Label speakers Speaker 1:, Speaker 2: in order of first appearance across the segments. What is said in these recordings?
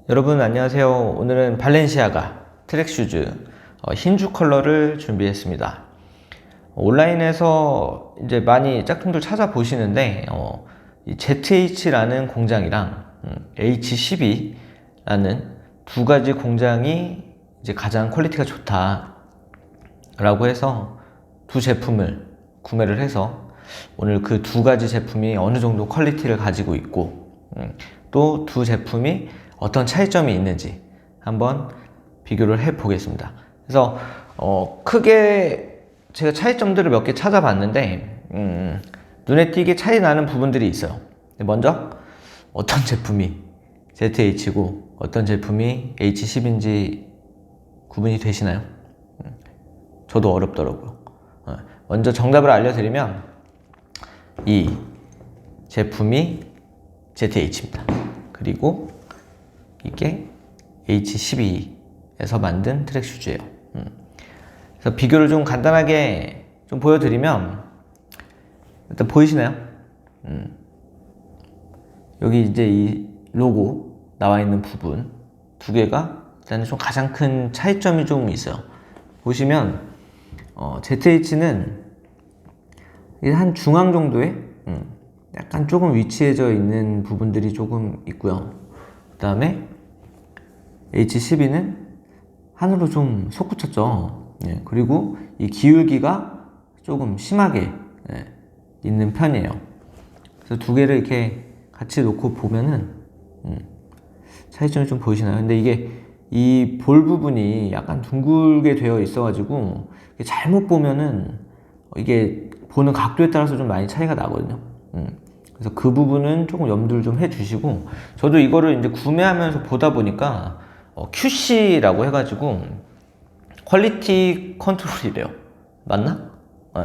Speaker 1: 여러분 안녕하세요. 오늘은 발렌시아가 트랙 슈즈 흰주 컬러를 준비했습니다. 온라인에서 이제 많이 짝퉁들 찾아보시는데 이 ZH라는 공장이랑 H12라는 두 가지 공장이 이제 가장 퀄리티가 좋다라고 해서 두 제품을 구매를 해서 오늘 그 두 가지 제품이 어느 정도 퀄리티를 가지고 있고 또 두 제품이 어떤 차이점이 있는지 한번 비교를 해 보겠습니다. 그래서 크게 제가 차이점들을 몇 개 찾아봤는데 눈에 띄게 차이 나는 부분들이 있어요. 먼저 어떤 제품이 ZH고 어떤 제품이 H10인지 구분이 되시나요? 저도 어렵더라고요. 먼저 정답을 알려드리면 이 제품이 ZH입니다. 그리고 이게 H12에서 만든 트랙 슈즈예요. 그래서 비교를 좀 간단하게 좀 보여드리면 일단 보이시나요? 여기 이제 이 로고 나와 있는 부분 두 개가 일단 좀 가장 큰 차이점이 좀 있어요. 보시면 ZH는 한 중앙 정도에 약간 조금 위치해져 있는 부분들이 조금 있고요. 그 다음에 H12는 하늘로 좀 솟구쳤죠. 그리고 이 기울기가 조금 심하게 있는 편이에요. 그래서 두 개를 이렇게 같이 놓고 보면은 차이점이 좀 보이시나요? 근데 이게 이 볼 부분이 약간 둥글게 되어 있어가지고 잘못 보면은 이게 보는 각도에 따라서 좀 많이 차이가 나거든요. 그래서 그 부분은 조금 염두를 좀 해주시고, 저도 이거를 이제 구매하면서 보다 보니까 QC라고 해가지고 퀄리티 컨트롤이래요. 맞나? 네.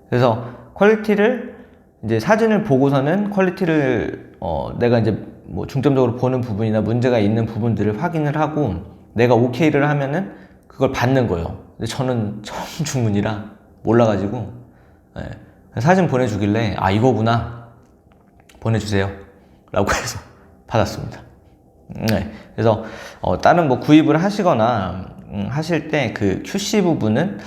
Speaker 1: 그래서 퀄리티를 이제 사진을 보고서는 퀄리티를 내가 이제 뭐 중점적으로 보는 부분이나 문제가 있는 부분들을 확인을 하고 내가 오케이를 하면은 그걸 받는 거예요. 근데 저는 처음 주문이라 몰라가지고 사진 보내주길래 아 이거구나 보내주세요 라고 해서 받았습니다. 그래서 다른 뭐 구입을 하시거나 하실 때 그 QC 부분은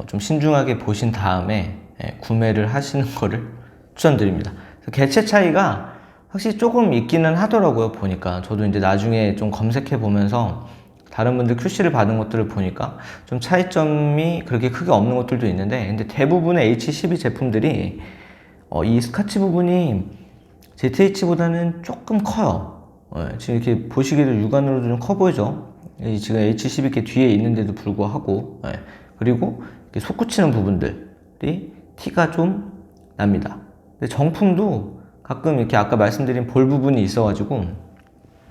Speaker 1: 좀 신중하게 보신 다음에 구매를 하시는 거를 추천드립니다. 개체 차이가 확실히 조금 있기는 하더라고요. 보니까 저도 이제 나중에 좀 검색해 보면서 다른 분들 QC를 받은 것들을 보니까 좀 차이점이 그렇게 크게 없는 것들도 있는데, 근데 대부분의 H12 제품들이 이 스카치 부분이 ZH보다는 조금 커요. 지금 이렇게 보시기에도 육안으로도 좀 커 보이죠? 지금 H12 이렇게 뒤에 있는데도 불구하고, 그리고 이렇게 솟구치는 부분들이 티가 좀 납니다. 근데 정품도 가끔 이렇게 아까 말씀드린 볼 부분이 있어가지고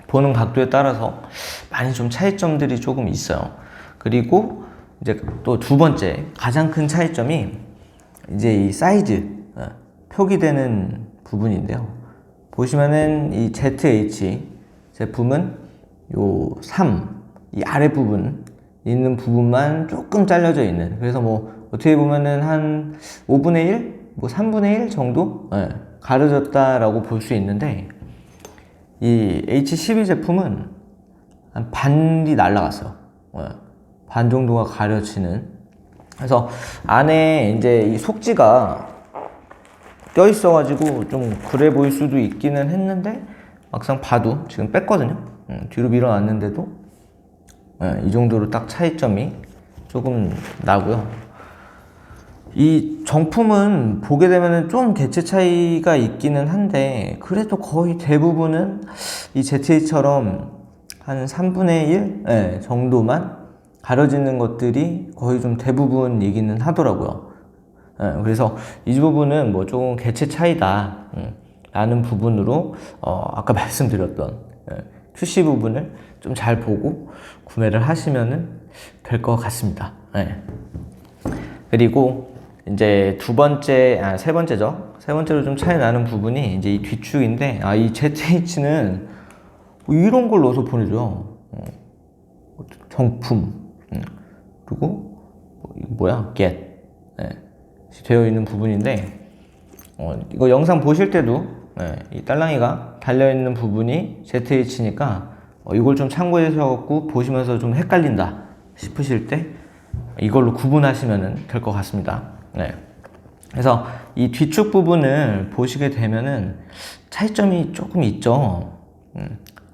Speaker 1: 보는 각도에 따라서 많이 좀 차이점들이 조금 있어요. 그리고 이제 또 두 번째 가장 큰 차이점이 이제 이 사이즈 표기되는 부분인데요. 보시면은 이 ZH 제품은 요 3, 이 아래 부분 있는 부분만 조금 잘려져 있는, 그래서 뭐 어떻게 보면은 한 5분의 1, 뭐 3분의 1 정도 가려졌다라고 볼 수 있는데, 이 H12 제품은 한 반이 날라갔어요. 반 정도가 가려지는. 그래서 안에 이제 이 속지가 껴 있어가지고 좀 그래 보일 수도 있기는 했는데, 막상 봐도 지금 뺐거든요. 뒤로 밀어놨는데도 이 정도로 딱 차이점이 조금 나고요. 이 정품은 보게 되면은 좀 개체 차이가 있기는 한데, 그래도 거의 대부분은 이 ZH처럼 한 3분의 1 정도만 가려지는 것들이 거의 좀 대부분이기는 하더라고요. 그래서 이 부분은 뭐 조금 개체 차이다 라는 부분으로 아까 말씀드렸던 QC 부분을 좀 잘 보고 구매를 하시면 될 것 같습니다. 그리고 이제 세 번째죠. 세 번째로 좀 차이 나는 부분이 이제 이 뒤축인데, 이 ZH는 뭐 이런 걸 넣어서 보내줘요. 정품. 그리고 이거 뭐야? get. 되어 있는 부분인데, 이거 영상 보실 때도 이 딸랑이가 달려있는 부분이 ZH니까 이걸 좀 참고해서 보시면서 좀 헷갈린다 싶으실 때 이걸로 구분하시면 될 것 같습니다. 네. 그래서 이 뒤축 부분을 보시게 되면은 차이점이 조금 있죠.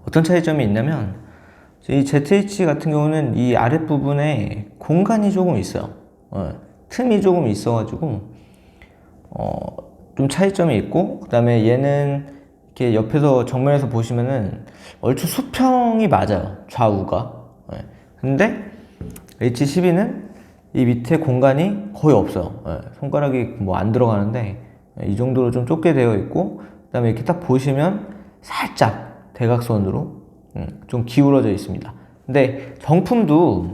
Speaker 1: 어떤 차이점이 있냐면 이 ZH 같은 경우는 이 아랫부분에 공간이 조금 있어요. 틈이 조금 있어가지고 좀 차이점이 있고, 그 다음에 얘는 이렇게 옆에서 정면에서 보시면은 얼추 수평이 맞아요, 좌우가. 근데 H12는 이 밑에 공간이 거의 없어요. 손가락이 뭐 안 들어가는데 이 정도로 좀 좁게 되어 있고, 그 다음에 이렇게 딱 보시면 살짝 대각선으로 좀 기울어져 있습니다. 근데 정품도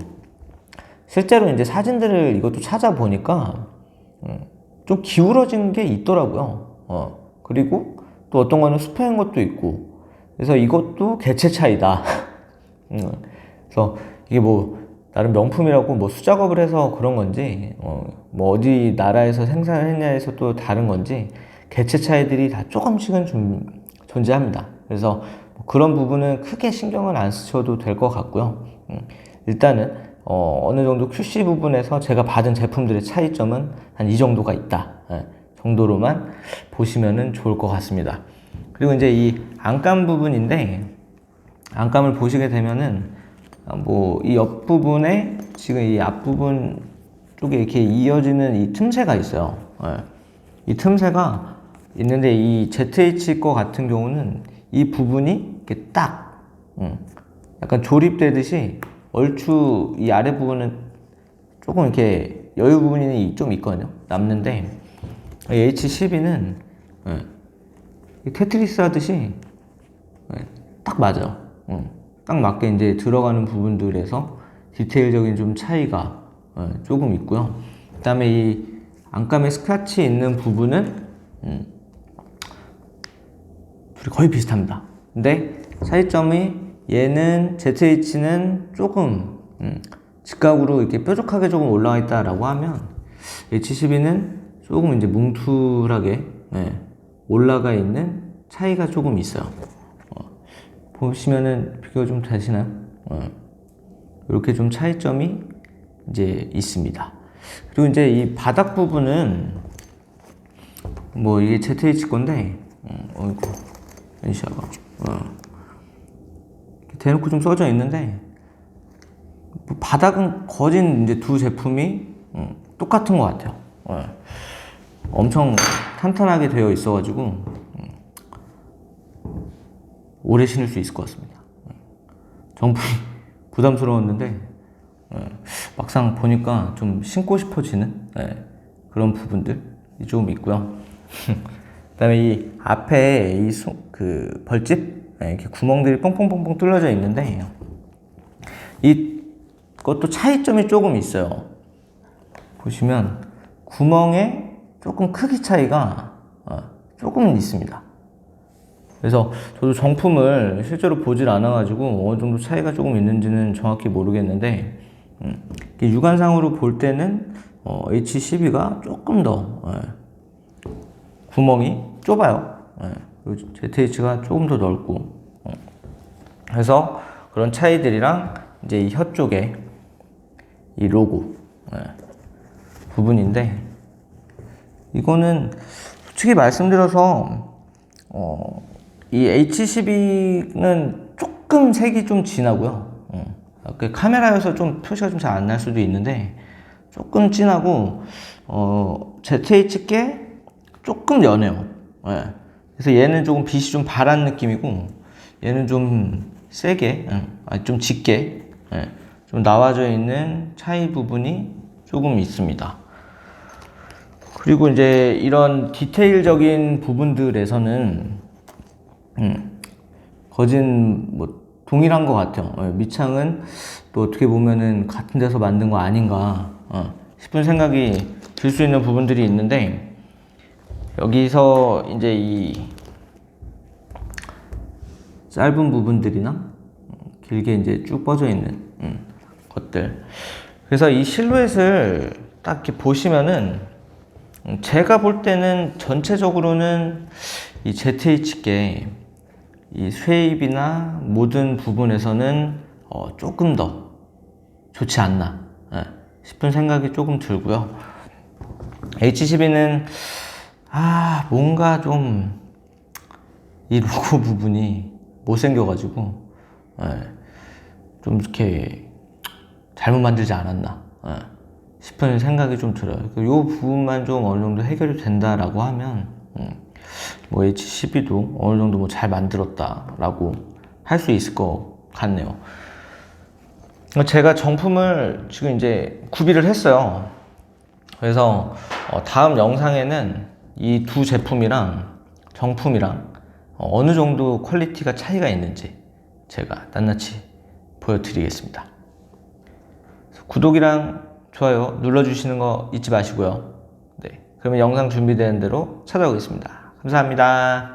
Speaker 1: 실제로 이제 사진들을 이것도 찾아보니까 좀 기울어진 게 있더라고요. 그리고 또 어떤 거는 수평인 것도 있고, 그래서 이것도 개체 차이다. 그래서 이게 뭐 나름 명품이라고 뭐 수작업을 해서 그런 건지, 뭐 어디 나라에서 생산을 했냐에서 또 다른 건지, 개체 차이들이 다 조금씩은 좀 존재합니다. 그래서 뭐 그런 부분은 크게 신경을 안 쓰셔도 될 것 같고요. 일단은 어느 정도 QC 부분에서 제가 받은 제품들의 차이점은 한 이 정도가 있다 정도로만 보시면 좋을 것 같습니다. 그리고 이제 이 안감 부분인데, 안감을 보시게 되면은 뭐 이 옆부분에 지금 이 앞부분 쪽에 이렇게 이어지는 이 틈새가 있어요. 이 틈새가 있는데 이 ZH 거 같은 경우는 이 부분이 이렇게 딱 약간 조립되듯이 얼추 이 아래 부분은 조금 이렇게 여유 부분이 좀 있거든요. 남는데 H12는 테트리스 하듯이 딱 맞아요. 딱 맞게 이제 들어가는 부분들에서 디테일적인 좀 차이가 조금 있고요. 그 다음에 이 안감에 스크래치 있는 부분은 둘이 거의 비슷합니다. 근데 차이점이 얘는 ZH는 조금 직각으로 이렇게 뾰족하게 조금 올라와 있다라고 하면 H12는 조금 이제 뭉툭하게 올라가 있는 차이가 조금 있어요. 보시면은 비교가 좀 되시나요? 이렇게 좀 차이점이 이제 있습니다. 그리고 이제 이 바닥 부분은 뭐 이게 ZH 건데, 어이구, 엔시아가 대놓고 좀 써져 있는데, 뭐 바닥은 거진 이제 두 제품이 똑같은 것 같아요. 엄청 탄탄하게 되어 있어가지고 오래 신을 수 있을 것 같습니다. 정품이 부담스러웠는데 막상 보니까 좀 신고 싶어지는 그런 부분들이 좀 있고요. 그 다음에 이 앞에 그 벌집 이렇게 구멍들이 뻥뻥뻥뻥 뚫려져 있는데, 이것도 차이점이 조금 있어요. 보시면 구멍의 조금 크기 차이가 조금은 있습니다. 그래서 저도 정품을 실제로 보질 않아가지고 어느 정도 차이가 조금 있는지는 정확히 모르겠는데, 육안상으로 볼 때는 H12가 조금 더 구멍이 좁아요. ZH가 조금 더 넓고, 그래서 그런 차이들이랑 이제 이 혀 쪽에 이 로고 부분인데, 이거는 솔직히 말씀드려서 이 H12는 조금 색이 좀 진하고요. 카메라여서 좀 표시가 좀 잘 안 날 수도 있는데 조금 진하고, ZH 게 조금 연해요. 그래서 얘는 조금 빛이 좀 바란 느낌이고, 얘는 좀 세게, 좀 짙게 좀 나와져 있는 차이 부분이 조금 있습니다. 그리고 이제 이런 디테일적인 부분들에서는 거진 뭐 동일한 것 같아요. 밑창은 또 어떻게 보면은 같은 데서 만든 거 아닌가 싶은 생각이 들 수 있는 부분들이 있는데, 여기서 이제 이 짧은 부분들이나 길게 이제 쭉 뻗어 있는 것들, 그래서 이 실루엣을 딱 이렇게 보시면은 제가 볼 때는 전체적으로는 이 ZH계 이 쉐입이나 모든 부분에서는 조금 더 좋지 않나 싶은 생각이 조금 들고요. H12는 뭔가 좀 이 로고 부분이 못생겨가지고 좀 이렇게 잘못 만들지 않았나 싶은 생각이 좀 들어요. 이 부분만 좀 어느 정도 해결이 된다라고 하면 뭐 H12도 어느 정도 뭐 잘 만들었다라고 할 수 있을 것 같네요. 제가 정품을 지금 이제 구비를 했어요. 그래서 다음 영상에는 이 두 제품이랑 정품이랑 어느 정도 퀄리티가 차이가 있는지 제가 낱낱이 보여드리겠습니다. 구독이랑 좋아요 눌러주시는 거 잊지 마시고요. 네, 그러면 영상 준비되는 대로 찾아오겠습니다. 감사합니다.